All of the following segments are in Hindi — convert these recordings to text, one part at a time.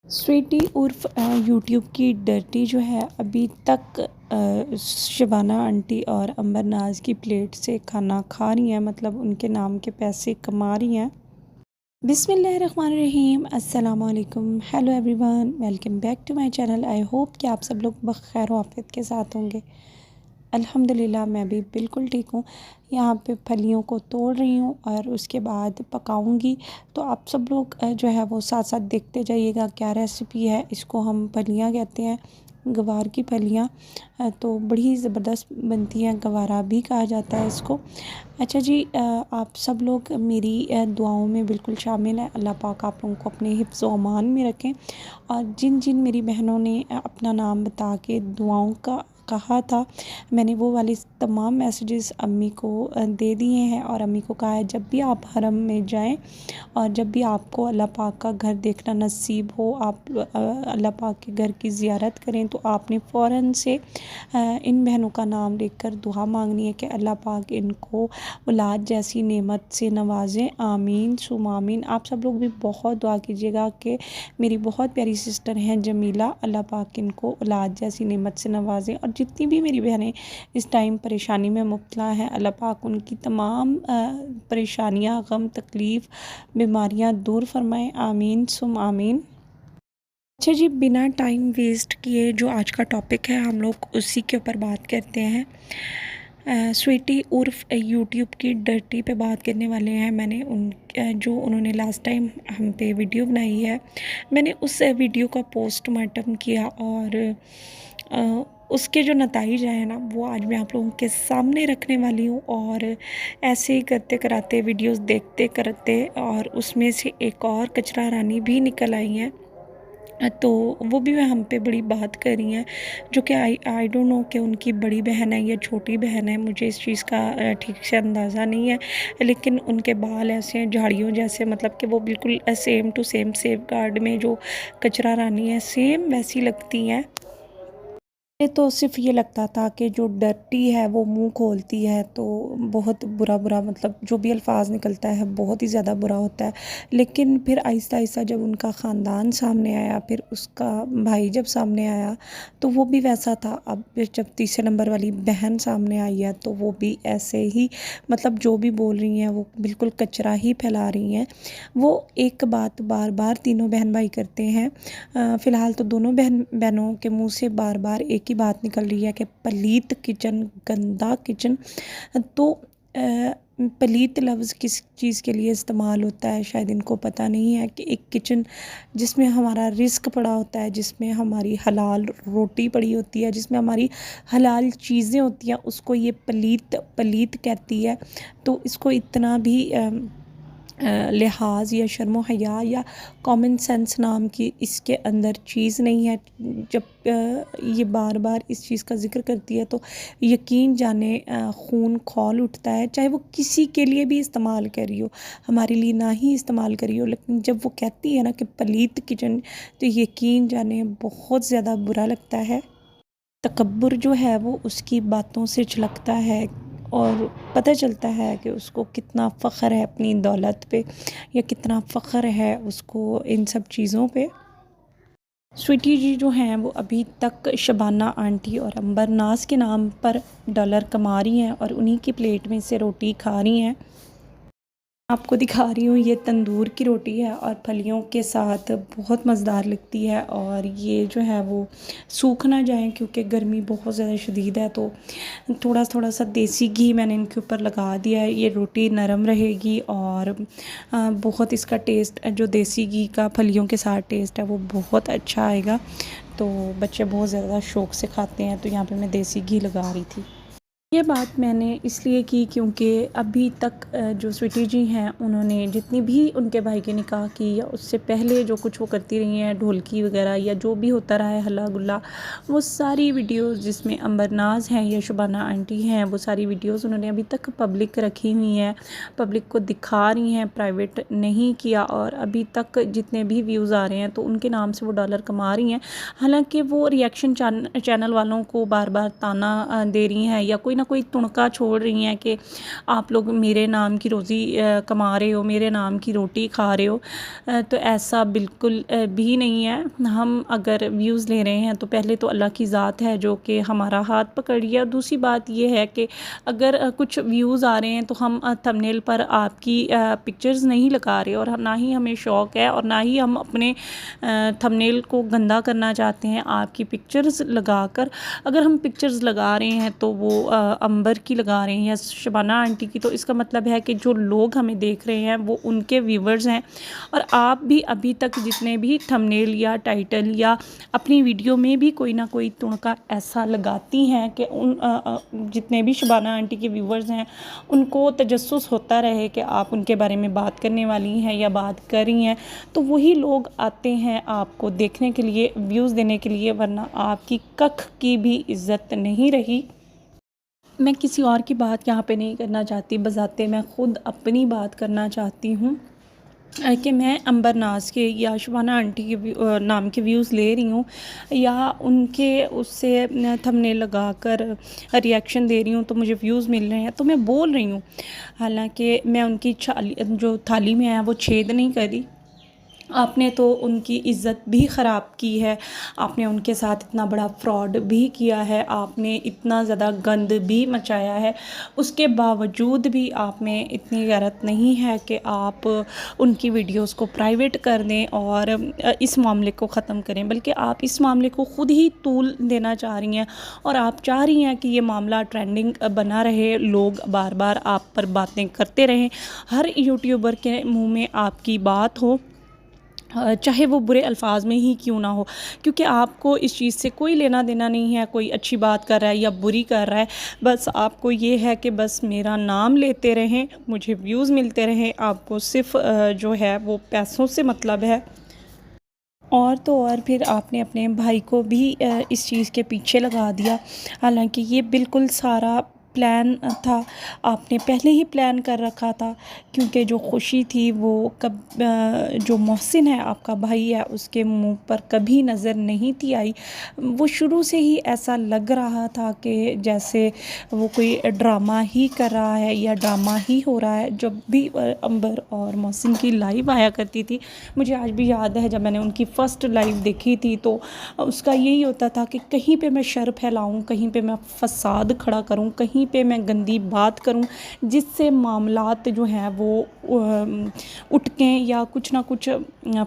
स्वीटी उर्फ यूट्यूब की डर्टी जो है अभी तक शबाना आंटी और अंबर नाज की प्लेट से खाना खा रही हैं, मतलब उनके नाम के पैसे कमा रही हैं। बिस्मिल्लाहिर्रहमानिर्रहीम, अस्सलाम वालेकुम, hello everyone, welcome back to my channel. I hope कि आप सब लोग बखैर आफियत के साथ होंगे। अल्हम्दुलिल्लाह मैं भी बिल्कुल ठीक हूँ। यहाँ पे फलियों को तोड़ रही हूँ और उसके बाद पकाऊंगी। तो आप सब लोग जो है वो साथ साथ देखते जाइएगा क्या रेसिपी है। इसको हम फलियाँ कहते हैं, गवार की फलियाँ। तो बड़ी ज़बरदस्त बनती हैं, गवारा भी कहा जाता है इसको। अच्छा जी, आप सब लोग मेरी दुआओं में बिल्कुल शामिल हैं। अल्लाह पाक आप लोगों को अपने हिफ्ज़ व अमान में रखें। और जिन जिन मेरी बहनों ने अपना नाम बता के दुआओं का कहा था, मैंने वो वाले तमाम मैसेजेस अम्मी को दे दिए हैं। और अम्मी को कहा है जब भी आप हरम में जाएं और जब भी आपको अल्लाह पाक का घर देखना नसीब हो, आप अल्लाह पाक के घर की ज़ियारत करें, तो आपने फ़ौरन से इन बहनों का नाम लेकर दुआ मांगनी है कि अल्लाह पाक इनको औलाद जैसी नेमत से नवाजें। आमीन सुम आमीन। आप सब लोग भी बहुत दुआ कीजिएगा कि मेरी बहुत प्यारी सिस्टर हैं जमीला, अल्लाह पाक इनको औलाद जैसी नेमत से नवाजें। और जितनी भी मेरी बहनें इस टाइम परेशानी में मुब्तला हैं, अल्लाह पाक उनकी तमाम परेशानियाँ, गम, तकलीफ़, बीमारियाँ दूर फरमाएँ। आमीन सुम आमीन। अच्छा जी, बिना टाइम वेस्ट किए जो आज का टॉपिक है हम लोग उसी के ऊपर बात करते हैं। स्वीटी उर्फ यूट्यूब की डर्टी पे बात करने वाले हैं। मैंने जो उन्होंने लास्ट टाइम हम पे वीडियो बनाई है, मैंने उस वीडियो का पोस्टमार्टम किया और उसके जो नताइज हैं ना, वो आज मैं आप लोगों के सामने रखने वाली हूँ। और ऐसे ही करते कराते वीडियोस देखते करते और उसमें से एक और कचरा रानी भी निकल आई हैं। तो वो भी वह हम पे बड़ी बात कर रही हैं, जो कि आई डोंट नो कि उनकी बड़ी बहन है या छोटी बहन है, मुझे इस चीज़ का ठीक से अंदाज़ा नहीं है। लेकिन उनके बाल ऐसे हैं झाड़ियों जैसे, मतलब कि वो बिल्कुल same to same safeguard में जो कचरा रानी है सेम वैसी लगती हैं। मुझे तो सिर्फ ये लगता था कि जो डर्टी है वो मुंह खोलती है तो बहुत बुरा बुरा, मतलब जो भी अल्फाज निकलता है बहुत ही ज़्यादा बुरा होता है। लेकिन फिर आहिस्ता आहिस्ता जब उनका ख़ानदान सामने आया, फिर उसका भाई जब सामने आया तो वो भी वैसा था। अब जब तीसरे नंबर वाली बहन सामने आई है तो वो भी ऐसे ही, मतलब जो भी बोल रही हैं वो बिल्कुल कचरा ही फैला रही हैं। वो एक बात बार बार तीनों बहन भाई करते हैं। फ़िलहाल तो दोनों बहनों के मुंह से बार बार एक ही बात निकल रही है कि पलीत किचन, गंदा किचन। तो पलीत लफ्ज़ किस चीज़ के लिए इस्तेमाल होता है शायद इनको पता नहीं है कि एक किचन जिसमें हमारा रिस्क पड़ा होता है, जिसमें हमारी हलाल रोटी पड़ी होती है, जिसमें हमारी हलाल चीज़ें होती हैं, उसको ये पलीत पलीत कहती है। तो इसको इतना भी लिहाज या शर्म हया या कॉमन सेंस नाम की इसके अंदर चीज़ नहीं है। जब ये बार बार इस चीज़ का ज़िक्र करती है तो यकीन जाने खून खौल उठता है, चाहे वो किसी के लिए भी इस्तेमाल कर रही हो, हमारे लिए ना ही इस्तेमाल करी हो। लेकिन जब वो कहती है ना कि पलीत किचन, तो यकीन जाने बहुत ज़्यादा बुरा लगता है। तकब्बुर जो है वो उसकी बातों से झलकता है और पता चलता है कि उसको कितना फ़ख्र है अपनी दौलत पे, या कितना फ़ख्र है उसको इन सब चीज़ों पे। स्वीटी जी जो हैं वो अभी तक शबाना आंटी और अंबर नाज के नाम पर डॉलर कमा रही हैं और उन्हीं की प्लेट में से रोटी खा रही हैं। आपको दिखा रही हूँ, ये तंदूर की रोटी है और फलियों के साथ बहुत मज़ेदार लगती है। और ये जो है वो सूख ना जाए क्योंकि गर्मी बहुत ज़्यादा शदीद है, तो थोड़ा थोड़ा सा देसी घी मैंने इनके ऊपर लगा दिया है। ये रोटी नरम रहेगी और बहुत इसका टेस्ट जो देसी घी का फलियों के साथ टेस्ट है वो बहुत अच्छा आएगा। तो बच्चे बहुत ज़्यादा शौक़ से खाते हैं, तो यहाँ पे मैं देसी घी लगा रही थी। ये बात मैंने इसलिए की क्योंकि अभी तक जो स्वीटी जी हैं उन्होंने जितनी भी उनके भाई के निकाह की या उससे पहले जो कुछ वो करती रही हैं, ढोलकी वगैरह या जो भी होता रहा है हल्ला गुल्ला, वो सारी वीडियोस जिसमें अंबर नाज हैं या शुबाना आंटी हैं, वो सारी वीडियोस उन्होंने अभी तक पब्लिक रखी हुई हैं, पब्लिक को दिखा रही हैं, प्राइवेट नहीं किया। और अभी तक जितने भी व्यूज़ आ रहे हैं तो उनके नाम से वो डॉलर कमा रही हैं। हालाँकि वो रिएक्शन चैनल वालों को बार बार ताना दे रही हैं या कोई ना कोई तुणका छोड़ रही हैं कि आप लोग मेरे नाम की रोज़ी कमा रहे हो, मेरे नाम की रोटी खा रहे हो। तो ऐसा बिल्कुल भी नहीं है। हम अगर व्यूज़ ले रहे हैं तो पहले तो अल्लाह की ज़ात है जो कि हमारा हाथ पकड़ी है, और दूसरी बात ये है कि अगर कुछ व्यूज़ आ रहे हैं तो हम थंबनेल पर आपकी पिक्चर्स नहीं लगा रहे, और ना ही हमें शौक़ है और ना ही हम अपने थंबनेल को गंदा करना चाहते हैं आपकी पिक्चर्स लगाकर। अगर हम पिक्चर्स लगा रहे हैं तो वो अंबर की लगा रहे हैं या शबाना आंटी की, तो इसका मतलब है कि जो लोग हमें देख रहे हैं वो उनके व्यूवर्स हैं। और आप भी अभी तक जितने भी थंबनेल या टाइटल या अपनी वीडियो में भी कोई ना कोई तुणका ऐसा लगाती हैं कि उन जितने भी शबाना आंटी के व्यूवर्स हैं उनको तजस्सुस होता रहे कि आप उनके बारे में बात करने वाली हैं या बात कर रही हैं, तो वही लोग आते हैं आपको देखने के लिए, व्यूज़ देने के लिए, वरना आपकी कख की भी इज़्ज़त नहीं रही। मैं किसी और की बात यहाँ पे नहीं करना चाहती, बजाते मैं ख़ुद अपनी बात करना चाहती हूँ कि मैं अंबर नाज के या शबाना आंटी के नाम के व्यूज़ ले रही हूँ या उनके उससे थंबनेल लगाकर रिएक्शन दे रही हूँ तो मुझे व्यूज़ मिल रहे हैं, तो मैं बोल रही हूँ। हालांकि मैं उनकी जो थाली में है वो छेद नहीं करी। आपने तो उनकी इज़्ज़त भी ख़राब की है, आपने उनके साथ इतना बड़ा फ्रॉड भी किया है, आपने इतना ज़्यादा गंद भी मचाया है। उसके बावजूद भी आप में इतनी गैरत नहीं है कि आप उनकी वीडियोस को प्राइवेट कर दें और इस मामले को ख़त्म करें, बल्कि आप इस मामले को ख़ुद ही तूल देना चाह रही हैं और आप चाह रही हैं कि ये मामला ट्रेंडिंग बना रहे, लोग बार बार आप पर बातें करते रहें, हर यूट्यूबर के मुँह में आपकी बात हो, चाहे वो बुरे अल्फाज में ही क्यों ना हो, क्योंकि आपको इस चीज़ से कोई लेना देना नहीं है, कोई अच्छी बात कर रहा है या बुरी कर रहा है। बस आपको ये है कि बस मेरा नाम लेते रहें, मुझे व्यूज़ मिलते रहें, आपको सिर्फ़ जो है वो पैसों से मतलब है। और तो और फिर आपने अपने भाई को भी इस चीज़ के पीछे लगा दिया, हालांकि ये बिल्कुल सारा प्लान था, आपने पहले ही प्लान कर रखा था, क्योंकि जो खुशी थी वो जो मोहसिन है आपका भाई है उसके मुंह पर कभी नज़र नहीं थी आई। वो शुरू से ही ऐसा लग रहा था कि जैसे वो कोई ड्रामा ही कर रहा है या ड्रामा ही हो रहा है। जब भी अंबर और मोहसिन की लाइव आया करती थी, मुझे आज भी याद है जब मैंने उनकी फ़र्स्ट लाइव देखी थी तो उसका यही होता था कि कहीं पे मैं शर फैलाऊं, कहीं पे मैं फसाद खड़ा करूं, कहीं पे मैं गंदी बात करूं जिससे मामलात जो हैं वो उठकें या कुछ ना कुछ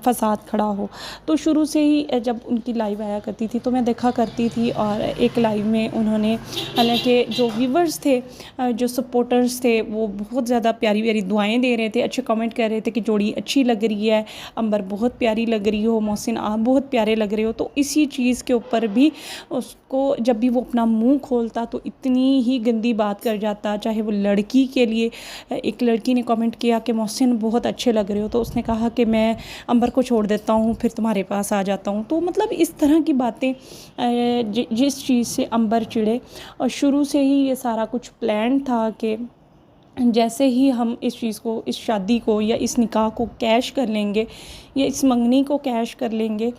फसाद खड़ा हो। तो शुरू से ही जब उनकी लाइव आया करती थी तो मैं देखा करती थी, और एक लाइव में उन्होंने, हालांकि जो व्यूवर्स थे, जो सपोर्टर्स थे, वो बहुत ज़्यादा प्यारी प्यारी दुआएं दे रहे थे, अच्छे कमेंट कर रहे थे कि जोड़ी अच्छी लग रही है, अंबर बहुत प्यारी लग रही हो, मोहसिन आप बहुत प्यारे लग रहे हो। तो इसी चीज़ के ऊपर भी उसको जब भी वो अपना मुंह खोलता तो इतनी ही गंदी बात कर जाता। चाहे वो लड़की के लिए, एक लड़की ने कमेंट किया कि मोहसिन बहुत अच्छे लग रहे हो, तो उसने कहा कि मैं अंबर को छोड़ देता हूँ फिर तुम्हारे पास आ जाता हूँ। तो मतलब इस तरह की बातें, जिस चीज़ से अंबर चिढ़े, और शुरू से ही ये सारा कुछ प्लान था कि जैसे ही हम इस चीज़ को, इस शादी को या इस निकाह को कैश कर लेंगे या इस मंगनी को कैश कर लेंगे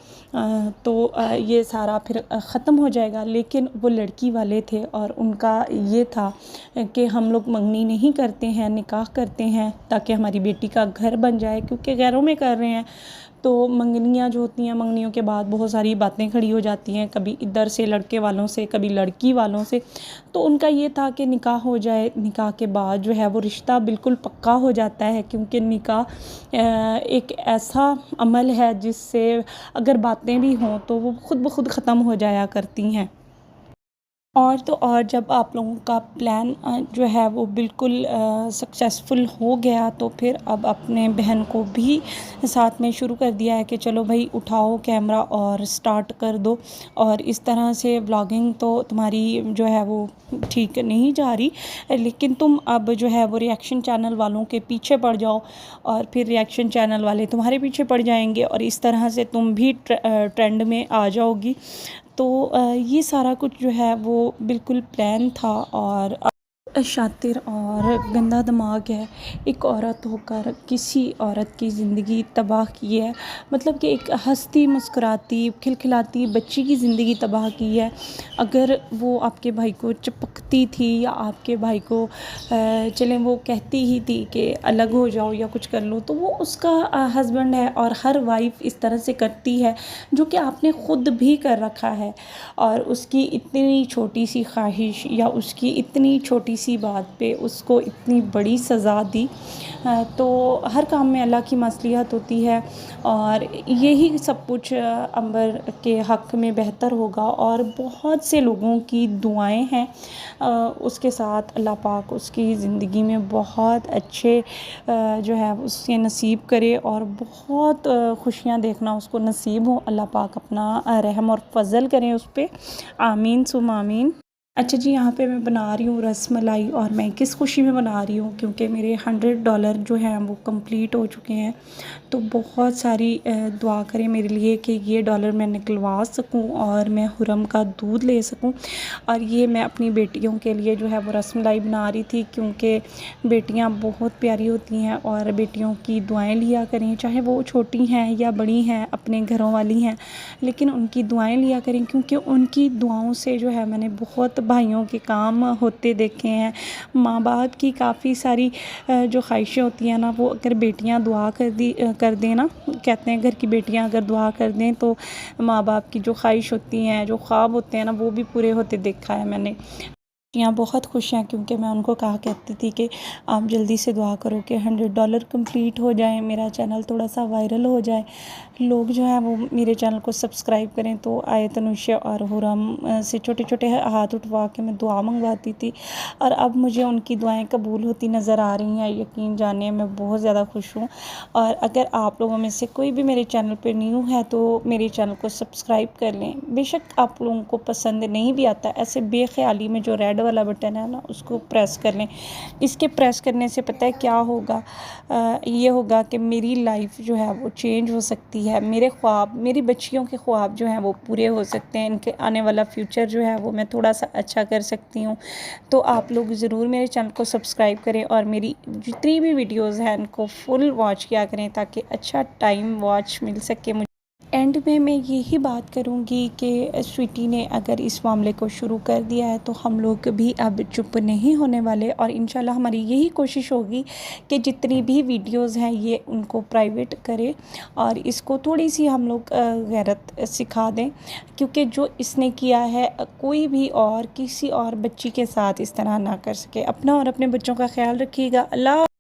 तो ये सारा फिर ख़त्म हो जाएगा। लेकिन वो लड़की वाले थे और उनका ये था कि हम लोग मंगनी नहीं करते हैं, निकाह करते हैं ताकि हमारी बेटी का घर बन जाए, क्योंकि गैरों में कर रहे हैं तो मंगनियाँ जो होती हैं, मंगनियों के बाद बहुत सारी बातें खड़ी हो जाती हैं, कभी इधर से लड़के वालों से, कभी लड़की वालों से। तो उनका ये था कि निकाह हो जाए, निकाह के बाद जो है वो रिश्ता बिल्कुल पक्का हो जाता है, क्योंकि निकाह एक ऐसा अमल है जिससे अगर बातें भी हों तो वो खुद ब खुद ख़त्म हो जाया करती हैं। और तो और जब आप लोगों का प्लान जो है वो बिल्कुल सक्सेसफुल हो गया तो फिर अब अपने बहन को भी साथ में शुरू कर दिया है कि चलो भाई उठाओ कैमरा और स्टार्ट कर दो। और इस तरह से व्लॉगिंग तो तुम्हारी जो है वो ठीक नहीं जा रही, लेकिन तुम अब जो है वो रिएक्शन चैनल वालों के पीछे पड़ जाओ और फिर रिएक्शन चैनल वाले तुम्हारे पीछे पड़ जाएंगे और इस तरह से तुम भी ट्रेंड में आ जाओगी। तो ये सारा कुछ जो है वो बिल्कुल प्लान था। और शातिर और गंदा दिमाग है, एक औरत होकर किसी औरत की ज़िंदगी तबाह की है। मतलब कि एक हँसती मुस्कुराती खिलखिलाती बच्ची की ज़िंदगी तबाह की है। अगर वो आपके भाई को चिपकती थी या आपके भाई को चलें वो कहती ही थी कि अलग हो जाओ या कुछ कर लो, तो वो उसका हस्बैंड है। और हर वाइफ़ इस तरह से करती है जो कि आपने ख़ुद भी कर रखा है। और उसकी इतनी छोटी सी ख्वाहिश या उसकी इतनी छोटी सी बात पे उसको इतनी बड़ी सज़ा दी। तो हर काम में अल्लाह की मसलिहत होती है और यही सब कुछ अंबर के हक़ में बेहतर होगा। और बहुत से लोगों की दुआएं हैं उसके साथ। अल्लाह पाक उसकी ज़िंदगी में बहुत अच्छे जो है उससे नसीब करे और बहुत खुशियाँ देखना उसको नसीब हो। अल्लाह पाक अपना रहम और फ़ज़ल करें उस पे। आमीन सुम आमीन। अच्छा जी, यहाँ पे मैं बना रही हूँ रसमलाई। और मैं किस खुशी में बना रही हूँ, क्योंकि मेरे $100 जो हैं वो कंप्लीट हो चुके हैं। तो बहुत सारी दुआ करें मेरे लिए कि ये डॉलर मैं निकलवा सकूँ और मैं हुरम का दूध ले सकूँ। और ये मैं अपनी बेटियों के लिए जो है वो रसमलाई बना रही थी, क्योंकि बेटियाँ बहुत प्यारी होती हैं और बेटियों की दुआएं लिया करें, चाहे वो छोटी हैं या बड़ी हैं, अपने घरों वाली हैं, लेकिन उनकी दुआएं लिया करें, क्योंकि उनकी दुआओं से जो है मैंने बहुत भाइयों के काम होते देखे हैं। माँ बाप की काफ़ी सारी जो ख्वाहिशें होती हैं ना, वो अगर बेटियाँ दुआ कर दें ना, कहते हैं घर की बेटियाँ अगर दुआ कर दें तो माँ बाप की जो ख्वाहिश होती हैं, जो ख्वाब होते हैं ना, वो भी पूरे होते देखा है मैंने। यहाँ बहुत खुश हैं, क्योंकि मैं उनको कहा करती थी कि आप जल्दी से दुआ करो कि $100 कंप्लीट हो जाए, मेरा चैनल थोड़ा सा वायरल हो जाए, लोग जो है वो मेरे चैनल को सब्सक्राइब करें। तो आयत तनुष्य और हुरम से छोटे छोटे हाथ उठवा के मैं दुआ मंगवाती थी और अब मुझे उनकी दुआएं कबूल होती नज़र आ रही हैं। यकीन जानिए मैं बहुत ज़्यादा खुश हूँ। और अगर आप लोगों में से कोई भी मेरे चैनल पर न्यू है तो मेरे चैनल को सब्सक्राइब कर लें। बेशक आप लोगों को पसंद नहीं भी आता, ऐसे बेख्याली में जो रेड वाला बटन है ना उसको प्रेस कर लें। इसके प्रेस करने से पता है क्या होगा, ये होगा कि मेरी लाइफ जो है वो चेंज हो सकती है। मेरे ख्वाब, मेरी बच्चियों के ख्वाब जो हैं वो पूरे हो सकते हैं। इनके आने वाला फ्यूचर जो है वो मैं थोड़ा सा अच्छा कर सकती हूँ। तो आप लोग ज़रूर मेरे चैनल को सब्सक्राइब करें और मेरी जितनी भी वीडियोज़ हैं इनको फुल वॉच किया करें, ताकि अच्छा टाइम वॉच मिल सके मुझे। एंड में मैं यही बात करूँगी कि स्वीटी ने अगर इस मामले को शुरू कर दिया है तो हम लोग भी अब चुप नहीं होने वाले। और इंशाल्लाह हमारी यही कोशिश होगी कि जितनी भी वीडियोस हैं ये उनको प्राइवेट करें और इसको थोड़ी सी हम लोग गैरत सिखा दें, क्योंकि जो इसने किया है कोई भी और किसी और बच्ची के साथ इस तरह ना कर सके। अपना और अपने बच्चों का ख्याल रखिएगा। अल्लाह।